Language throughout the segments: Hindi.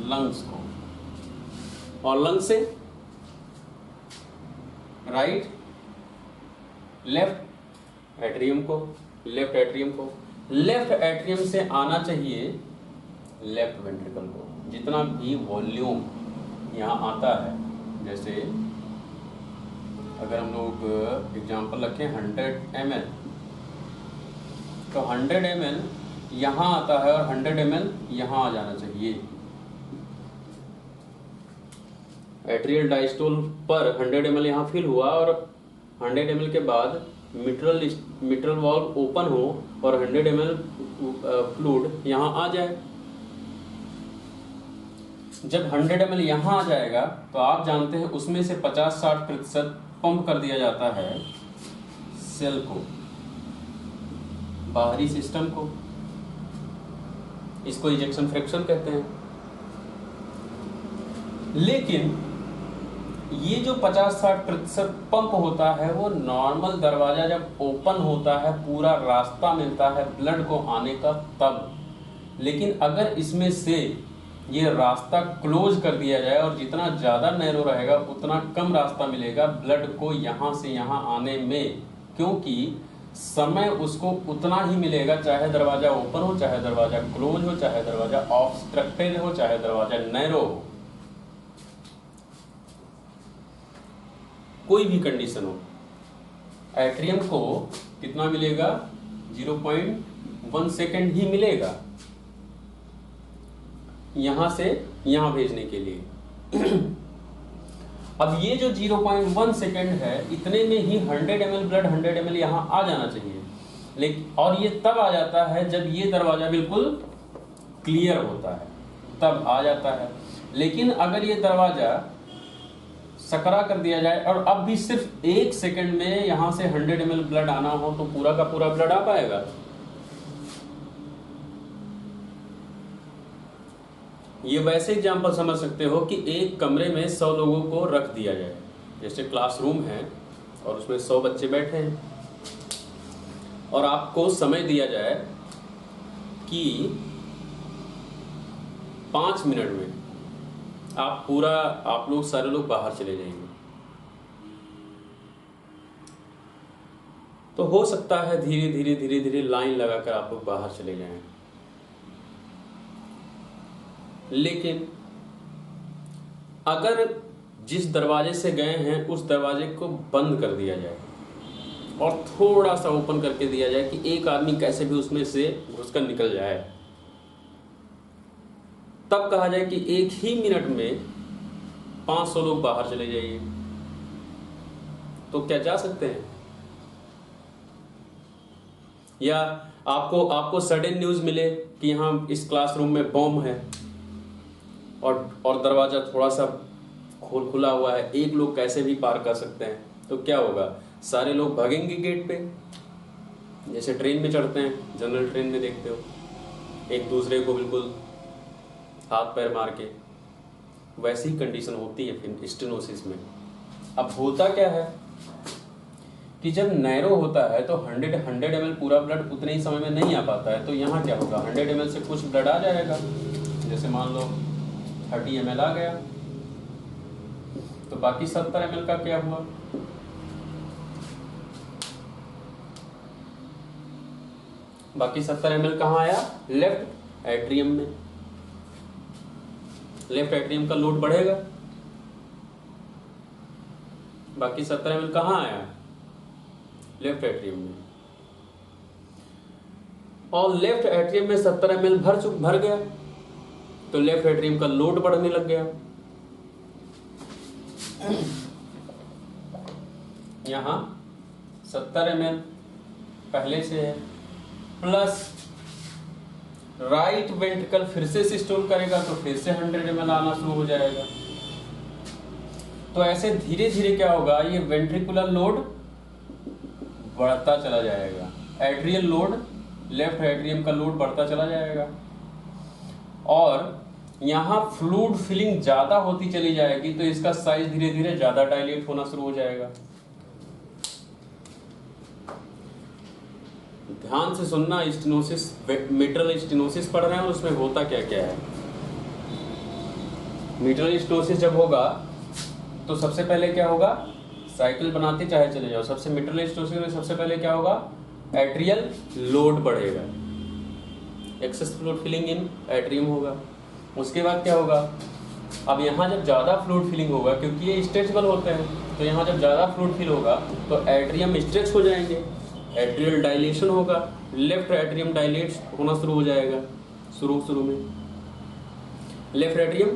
लंग्स को, और लंग्स से राइट लेफ्ट एट्रियम को, लेफ्ट एट्रियम को, लेफ्ट एट्रियम से आना चाहिए लेफ्ट वेंट्रिकल को। जितना भी वॉल्यूम यहाँ आता है, जैसे अगर हम लोग एग्जांपल रखें 100 ml, तो 100 ml यहाँ आता है और 100 ml यहाँ आ जाना चाहिए। एट्रियल डायस्टोल पर 100 ml यहाँ फिल हुआ और 100 ml के बाद मिट्रल वाल्व ओपन हो और 100 ml फ्लूइड यहाँ आ जाए। जब 100 ml यहाँ आ जाएगा तो आप जानते हैं उसमें से 50-60% पंप कर दिया जाता है सेल को, बाहरी सिस्टम को। इसको इजेक्शन फ्रैक्शन कहते हैं। लेकिन ये जो 50-60% पंप होता है वो नॉर्मल दरवाजा जब ओपन होता है, पूरा रास्ता मिलता है ब्लड को आने का तब। लेकिन अगर इसमें से ये रास्ता क्लोज कर दिया जाए और जितना ज़्यादा नैरो रहेगा उतना कम रास्ता मिलेगा ब्लड को यहाँ से यहाँ आने में, क्योंकि समय उसको उतना ही मिलेगा, चाहे दरवाजा ओपन हो, चाहे दरवाजा क्लोज हो, चाहे दरवाजा ऑब्स्ट्रक्टेड हो, चाहे दरवाजा नैरो हो, कोई भी कंडीशन हो। एट्रियम को कितना मिलेगा? 0.1 सेकेंड ही मिलेगा यहां से यहां भेजने के लिए। अब ये जो 0.1 सेकेंड है, इतने में ही 100 ml ब्लड 100 ml यहां आ जाना चाहिए। लेकिन और ये तब आ जाता है जब ये दरवाजा बिल्कुल क्लियर होता है, तब आ जाता है। लेकिन अगर ये दरवाजा सकरा कर दिया जाए और अब भी सिर्फ 1 सेकेंड में यहां से 100 ml ब्लड आना हो तो पूरा का पूरा ब्लड आ पाएगा? ये वैसे एग्जाम्पल समझ सकते हो कि एक कमरे में 100 लोगों को रख दिया जाए, जैसे क्लासरूम है और उसमें 100 बच्चे बैठे हैं, और आपको समय दिया जाए कि 5 मिनट में आप लोग सारे लोग बाहर चले जाएंगे। तो हो सकता है धीरे धीरे लाइन लगाकर आप लोग बाहर चले जाएं। लेकिन अगर जिस दरवाजे से गए हैं उस दरवाजे को बंद कर दिया जाए और थोड़ा सा ओपन करके दिया जाए कि एक आदमी कैसे भी उसमें से घुसकर निकल जाए, तब कहा जाए कि 1 ही मिनट में 500 लोग बाहर चले जाइए, तो क्या जा सकते हैं? या आपको सडन न्यूज मिले कि यहाँ इस क्लासरूम में बॉम्ब है और दरवाजा थोड़ा सा खुला हुआ है, एक लोग कैसे भी पार कर सकते हैं, तो क्या होगा? सारे लोग भागेंगे गेट पे, जैसे ट्रेन में चढ़ते हैं, जनरल ट्रेन में देखते हो, एक दूसरे को बिल्कुल हाथ पैर मार के। वैसी ही कंडीशन होती है फिर स्टेनोसिस में। अब होता क्या है कि जब नैरो होता है तो 100 ml पूरा ब्लड उतने ही समय में नहीं आ पाता है। तो यहाँ क्या होगा? 100 ml से कुछ ब्लड आ जाएगा, जैसे मान लो 30 ml आ गया, तो बाकी 70 ml का क्या हुआ? बाकी 70 ml कहाँ आया? लेफ्ट एट्रियम में। लेफ्ट एट्रियम का लोड बढ़ेगा, बाकी 70 ml कहाँ आया? लेफ्ट एट्रियम में। और लेफ्ट एट्रियम में 70 ml भर गया तो लेफ्ट एट्रियम का लोड बढ़ने लग गया। यहां 70 ml पहले से है, प्लस राइट वेंट्रिकल फिर से सिस्टोल करेगा तो फिर से 100 ml आना शुरू हो जाएगा। तो ऐसे धीरे धीरे क्या होगा? ये वेंट्रिकुलर लोड बढ़ता चला जाएगा, एट्रियल लोड, लेफ्ट एट्रियम का लोड बढ़ता चला जाएगा, और यहाँ फ्लूइड फिलिंग ज्यादा होती चली जाएगी तो इसका साइज धीरे धीरे ज्यादा डायलेट होना शुरू हो जाएगा। ध्यान से सुनना, स्टेनोसिस, मिट्रल स्टेनोसिस पढ़ रहे हैं और उसमें होता क्या क्या है। मिटरल स्टोसिस जब होगा तो सबसे पहले क्या होगा, साइकिल बनाते चाहे चले जाओ, सबसे मिटरल स्टोसिस में सबसे पहले क्या होगा, एट्रियल लोड बढ़ेगा, excess fluid filling in atrium होगा। उसके बाद क्या होगा, अब यहाँ जब ज़्यादा फ्लूइड फिलिंग होगा, क्योंकि ये स्ट्रेचेबल होते हैं, तो यहाँ जब ज़्यादा फ्लूइड फिल होगा तो एट्रियम स्ट्रेच हो जाएंगे, एट्रियल डायलेशन होगा, लेफ्ट एट्रियम डायलेट होना शुरू हो जाएगा, शुरू में लेफ्ट एट्रियम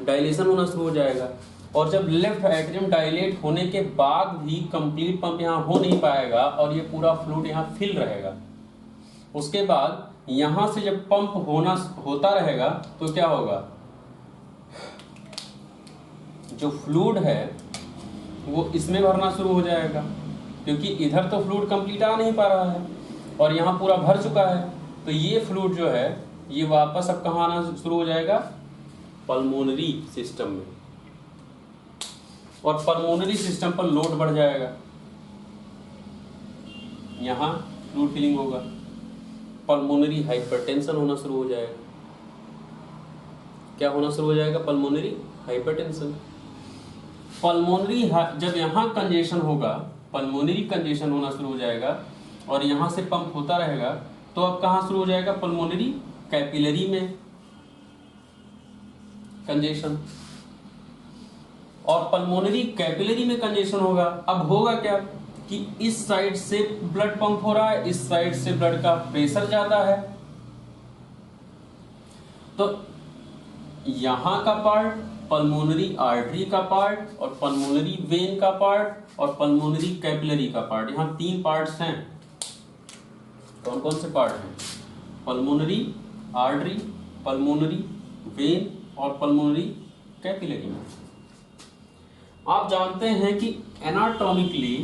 डायलेशन होना शुरू हो जाएगा। और जब लेफ्ट एट्रियम डायलेट होने के बाद भी कंप्लीट पंप यहाँ हो नहीं पाएगा और ये पूरा फ्लूइड यहाँ फिल रहेगा, उसके बाद यहाँ से जब पंप होता रहेगा तो क्या होगा, जो फ्लूइड है वो इसमें भरना शुरू हो जाएगा, क्योंकि इधर तो फ्लूइड कंप्लीट आ नहीं पा रहा है और यहाँ पूरा भर चुका है, तो ये फ्लूइड जो है ये वापस अब कहाँ आना शुरू हो जाएगा, पल्मोनरी सिस्टम में, और पल्मोनरी सिस्टम पर लोड बढ़ जाएगा, यहाँ फ्लूइड फिलिंग होगा, पल्मोनरी हाइपरटेंशन होना शुरू हो जाएगा। क्या होना शुरू हो जाएगा, पल्मोनरी हाइपरटेंशन। पल्मोनरी जब यहाँ कंजेशन होगा, पल्मोनरी कंजेशन होना शुरू हो जाएगा और यहाँ से पंप होता रहेगा, तो अब कहाँ शुरू हो जाएगा, पल्मोनरी कैपिलरी में कंजेशन। और पल्मोनरी कैपिलरी में कंजेशन होगा, अब होगा क्या कि इस साइड से ब्लड पंप हो रहा है, इस साइड से ब्लड का प्रेशर ज्यादा है, तो यहां का पार्ट पल्मोनरी आर्टरी का पार्ट और पल्मोनरी वेन का पार्ट और पल्मोनरी कैपिलरी का पार्ट, यहां 3 पार्ट्स हैं। कौन कौन से पार्ट हैं, पल्मोनरी आर्टरी, पल्मोनरी वेन और पल्मोनरी कैपिलरी। आप जानते हैं कि एनाटॉमिकली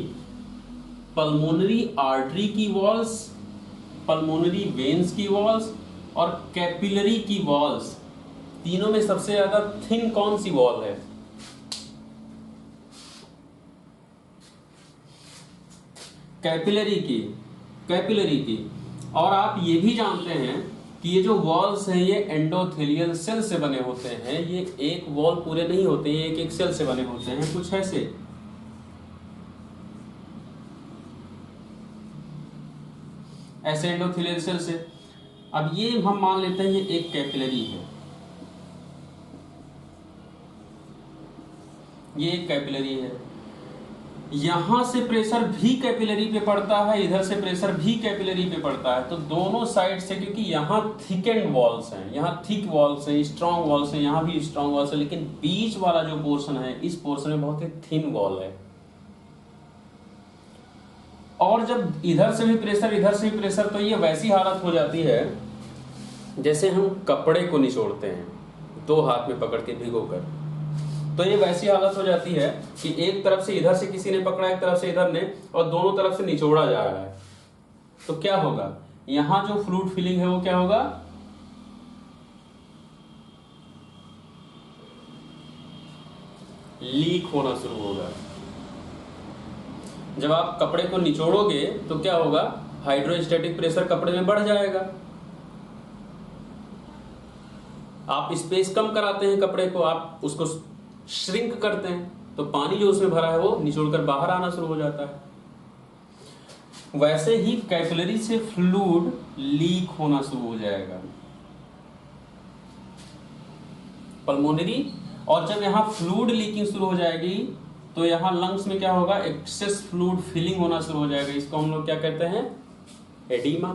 पल्मोनरी आर्टरी की वॉल्स, पल्मोनरी वेन्स की वॉल्स और कैपिलरी की वॉल्स, तीनों में सबसे ज्यादा थिन कौन सी वॉल है, कैपिलरी की, कैपिलरी की। और आप ये भी जानते हैं कि ये जो वॉल्स हैं ये एंडोथेलियल सेल से बने होते हैं, ये एक वॉल पूरे नहीं होते, ये एक एक सेल से बने होते हैं, कुछ ऐसे। ऐसे एंडोथेलियल सेल से। अब ये हम मान लेते हैं ये एक कैपिलरी है, ये एक कैपिलरी है, यहां से प्रेशर भी कैपिलरी पे पड़ता है, इधर से प्रेशर भी कैपिलरी पे पड़ता है, तो दोनों साइड से, क्योंकि यहाँ थिकेंड वॉल्स हैं, यहाँ थिक वॉल्स हैं, स्ट्रॉन्ग वॉल्स हैं, यहाँ भी स्ट्रॉन्ग वॉल्स हैं, लेकिन बीच वाला जो पोर्शन है, इस पोर्शन में बहुत ही थिन वॉल है। और जब इधर से भी प्रेशर, इधर से भी प्रेशर, तो ये वैसी हालत हो जाती है जैसे हम कपड़े को निचोड़ते हैं 2 हाथ में पकड़ के भिगोकर, तो ये वैसी हालत हो जाती है कि एक तरफ से इधर से किसी ने पकड़ा, एक तरफ से इधर ने, और दोनों तरफ से निचोड़ा जा रहा है, तो क्या होगा, यहां जो फ्लूइड फिलिंग है वो क्या होगा, लीक होना शुरू होगा। जब आप कपड़े को निचोड़ोगे तो क्या होगा, हाइड्रोस्टैटिक प्रेशर कपड़े में बढ़ जाएगा, आप स्पेस कम कराते हैं कपड़े को, आप उसको श्रिंक करते हैं, तो पानी जो उसमें भरा है वो निचोड़कर बाहर आना शुरू हो जाता है। वैसे ही कैपिलरी से फ्लूइड लीक होना शुरू हो जाएगा, पल्मोनरी। और जब यहाँ फ्लूइड लीकिंग शुरू हो जाएगी तो यहाँ लंग्स में क्या होगा, एक्सेस फ्लूइड फिलिंग होना शुरू हो जाएगा, इसको हम लोग क्या कहते हैं, एडीमा।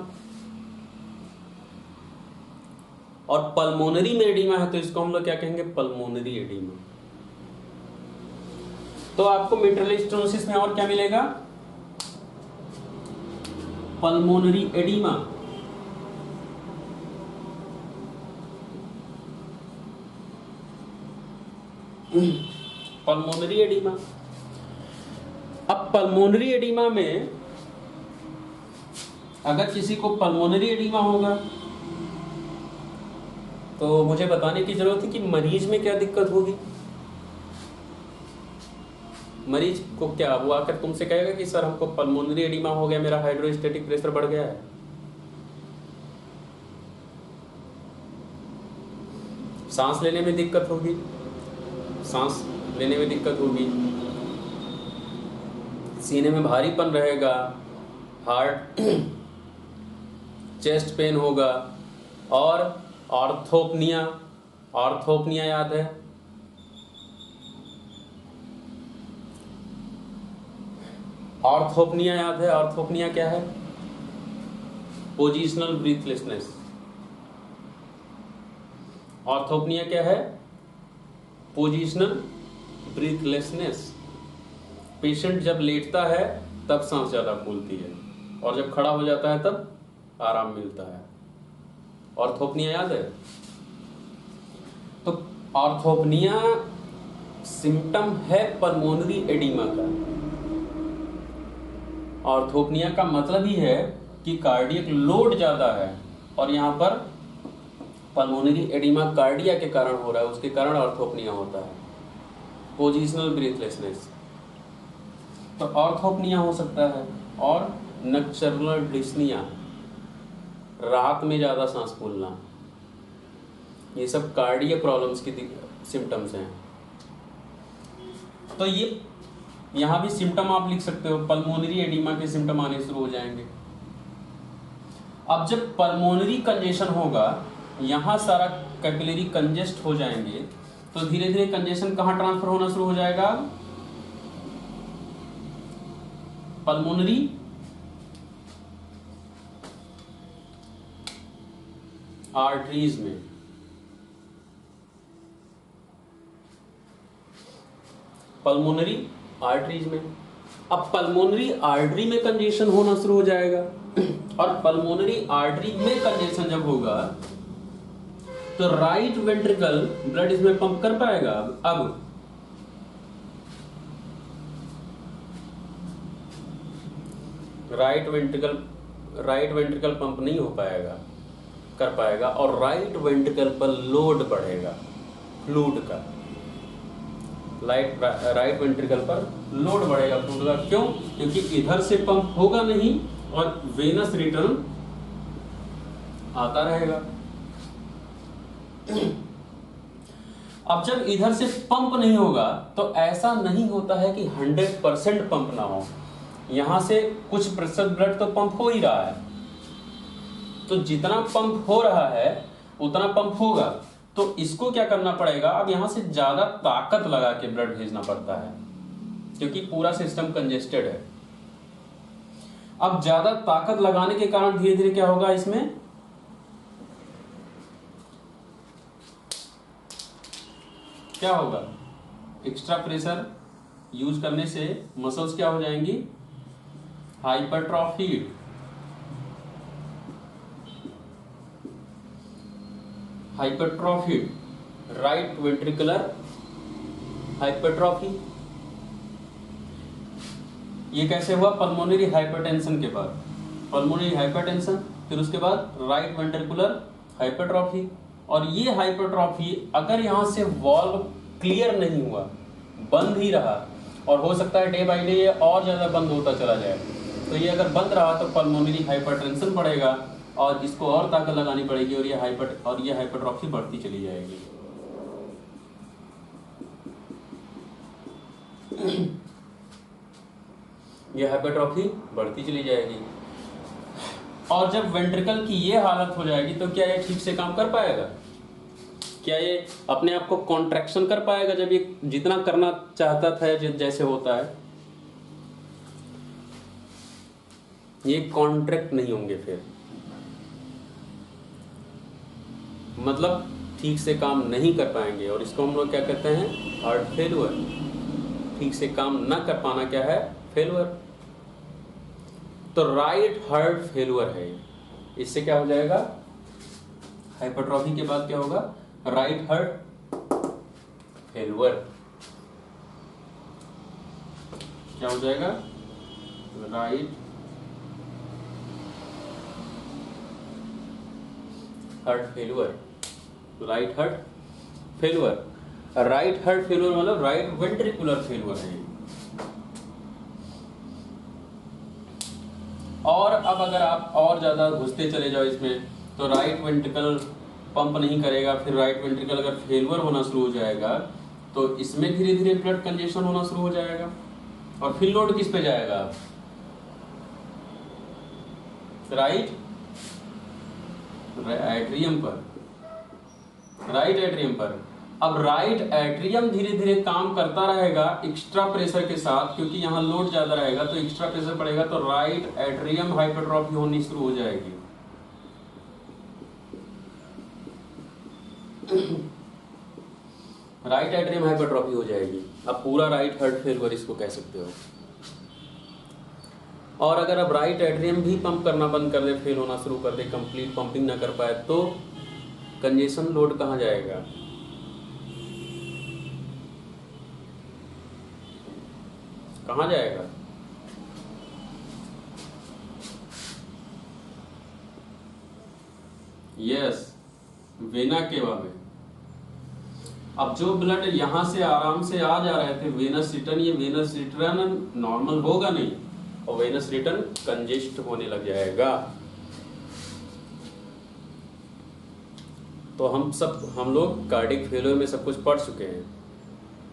और पल्मोनरी में एडीमा है तो इसको हम लोग क्या कहेंगे, पल्मोनरी एडीमा। तो आपको मिटरल स्टेनोसिस में और क्या मिलेगा, पल्मोनरी एडीमा, पल्मोनरी एडीमा। अब पल्मोनरी एडीमा में अगर किसी को पल्मोनरी एडीमा होगा तो मुझे बताने की जरूरत है कि मरीज में क्या दिक्कत होगी। मरीज को क्या, वो आकर तुमसे कहेगा कि सर हमको पल्मोनरी एडीमा हो गया, मेरा हाइड्रोस्टैटिक प्रेशर बढ़ गया है, सांस लेने में दिक्कत होगी, सांस लेने में दिक्कत होगी, सीने में भारीपन रहेगा, हार्ट चेस्ट पेन होगा, और ऑर्थोपनिया, ऑर्थोपनिया याद है, ऑर्थोपनिया याद है, ऑर्थोपनिया क्या है? Positional breathlessness. ऑर्थोपनिया क्या है? Positional breathlessness. पेशेंट जब लेटता है तब सांस ज्यादा फूलती है, और जब खड़ा हो जाता है तब आराम मिलता है। ऑर्थोपनिया याद है? तो ऑर्थोपनिया सिम्टम है पल्मोनरी एडिमा का। ऑर्थोपनिया का मतलब ही है कि कार्डियक लोड ज्यादा है, और यहाँ पर पल्मोनरी एडिमा कार्डिया के कारण हो रहा है, उसके कारण ऑर्थोपनिया होता है। पोजिशनल ब्रीथलेसनेस, तो ऑर्थोपनिया हो सकता है। और नक्चरनल डिस्निया, रात में ज्यादा सांस फूलना, ये सब कार्डियक प्रॉब्लम्स की सिम्टम्स हैं। तो ये यहाँ भी सिम्टम आप लिख सकते हो, पल्मोनरी एडिमा के सिम्टम आने शुरू हो जाएंगे। अब जब पल्मोनरी कंजेशन होगा, यहाँ सारा कैपिलरी कंजेस्ट हो जाएंगे, तो धीरे धीरे कंजेशन कहाँ ट्रांसफर होना शुरू हो जाएगा? पल्मोनरी आर्टरीज में। पल्मोनरी आर्टरीज में। अब पल्मोनरी आर्टरी में कंजेशन होना शुरू हो जाएगा, और पल्मोनरी आर्टरी में कंजेशन जब होगा तो राइट वेंट्रिकल ब्लड इसमें पंप कर पाएगा? अब राइट वेंट्रिकल पंप नहीं हो पाएगा, कर पाएगा, और राइट वेंट्रिकल पर लोड बढ़ेगा फ्लूइड का। राइट वेंट्रिकल पर लोड बढ़ेगा फ्लूइड का। क्यों? क्योंकि इधर से पंप होगा नहीं और वेनस रिटर्न आता रहेगा। अब जब इधर से पंप नहीं होगा तो ऐसा नहीं होता है कि 100% पंप ना हो, यहां से कुछ प्रतिशत ब्लड तो पंप हो ही रहा है। तो जितना पंप हो रहा है उतना पंप होगा, तो इसको क्या करना पड़ेगा? अब यहां से ज्यादा ताकत लगा के ब्लड भेजना पड़ता है, क्योंकि पूरा सिस्टम कंजेस्टेड है। अब ज्यादा ताकत लगाने के कारण धीरे धीरे क्या होगा? इसमें क्या होगा? एक्स्ट्रा प्रेशर यूज करने से मसल्स क्या हो जाएंगी? हाइपरट्रॉफीड। हाइपरट्रॉफीड, राइट वेंट्रिकुलर हाइपरट्रॉफी। ये कैसे हुआ? पल्मोनरी हाइपरटेंशन के बाद पल्मोनरी हाइपरटेंशन, फिर उसके बाद राइट वेंट्रिकुलर हाइपरट्रॉफी। और ये हाइपरट्रॉफी अगर यहां से वॉल्व क्लियर नहीं हुआ, बंद ही रहा, और हो सकता है डे बाय डे ये और ज्यादा बंद होता चला जाए, तो ये अगर बंद रहा तो पल्मोनरी हाइपरटेंशन बढ़ेगा, और जिसको और ताकत लगानी पड़ेगी, और ये हाइपरट्रॉफी बढ़ती चली जाएगी। ये हाइपरट्रॉफी बढ़ती चली जाएगी। और जब वेंट्रिकल की ये हालत हो जाएगी तो क्या ये ठीक से काम कर पाएगा? क्या ये अपने आप को कॉन्ट्रैक्शन कर पाएगा जब ये जितना करना चाहता था जैसे होता है? ये कॉन्ट्रैक्ट नहीं होंगे, फिर मतलब ठीक से काम नहीं कर पाएंगे, और इसको हम लोग क्या कहते हैं? Heart failure. ठीक से काम ना कर पाना क्या है? फेल्यूर। तो राइट हार्ट फेल्यूर है। इससे क्या हो जाएगा? हाइपरट्रॉफी के बाद क्या होगा? Right heart failure. क्या हो जाएगा? Right heart failure. Right heart failure. Right heart failure मतलब राइट वेंट्रिकुलर फेल्यूर है। और अब अगर आप और ज्यादा घुसते चले जाओ इसमें, तो राइट वेंट्रिकल पंप नहीं करेगा, फिर राइट वेंट्रिकल अगर फेल्यूर होना शुरू हो जाएगा तो इसमें धीरे धीरे ब्लड कंजेशन होना शुरू हो जाएगा। और फिर लोड किस पे जाएगा अब? राइट एट्रियम पर, राइट एट्रियम पर। अब राइट एट्रियम धीरे धीरे काम करता रहेगा एक्स्ट्रा प्रेशर के साथ, क्योंकि यहाँ लोड ज्यादा रहेगा तो एक्स्ट्रा प्रेशर पड़ेगा, तो राइट एट्रियम हाइपरट्रॉफी होनी शुरू हो जाएगी। राइट एट्रियम हाइपरट्रॉफी हो जाएगी। अब पूरा राइट हार्ट फेलियर इसको कह सकते हो। और अगर अब राइट एट्रियम भी पंप करना बंद कर दे, फेल होना शुरू कर दे, कंप्लीट पंपिंग ना कर पाए, तो कंजेशन लोड कहाँ जाएगा? कहाँ जाएगा? यस, वेना केवा में। अब जो ब्लड यहां से आराम से आ जा रहे थे वेनस रिटर्न, ये वेनस रिटर्न नॉर्मल होगा नहीं और वेनस रिटर्न कंजेस्ट होने लग जाएगा। तो हम लोग कार्डिक फेलियर में सब कुछ पढ़ चुके हैं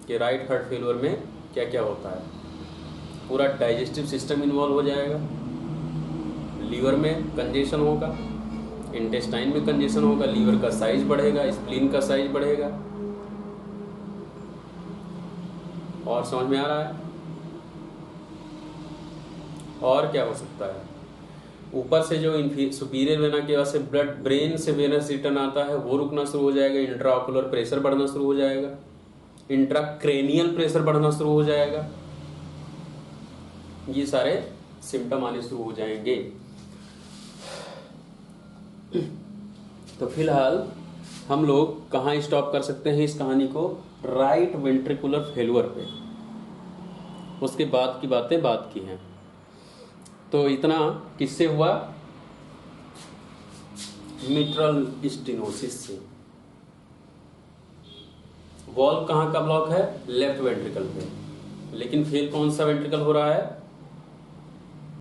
कि राइट हार्ट फेलियर में क्या क्या होता है। पूरा डाइजेस्टिव सिस्टम इन्वॉल्व हो जाएगा, लीवर में कंजेशन होगा, इंटेस्टाइन में कंजेशन होगा, लीवर का साइज बढ़ेगा, स्प्लीन का साइज बढ़ेगा। और समझ में आ रहा है? और क्या हो सकता है? ऊपर से जो सुपीरियर वेना के वजह से ब्लड ब्रेन से वेनस रिटर्न आता है वो रुकना शुरू हो जाएगा, इंट्राऑकुलर प्रेशर बढ़ना शुरू हो जाएगा, इंट्राक्रेनियल प्रेशर बढ़ना शुरू हो जाएगा। ये सारे सिम्टम आने शुरू हो जाएंगे। तो फिलहाल हम लोग कहाँ स्टॉप कर सकते हैं इस कहानी को? राइट वेंट्रिकुलर फेलियर पे। उसके बाद की बातें बात की हैं। तो इतना किससे हुआ? मिट्रल स्टेनोसिस से। वॉल्व कहाँ का ब्लॉक है? लेफ्ट वेंट्रिकल पे। लेकिन फेल कौन सा वेंट्रिकल हो रहा है?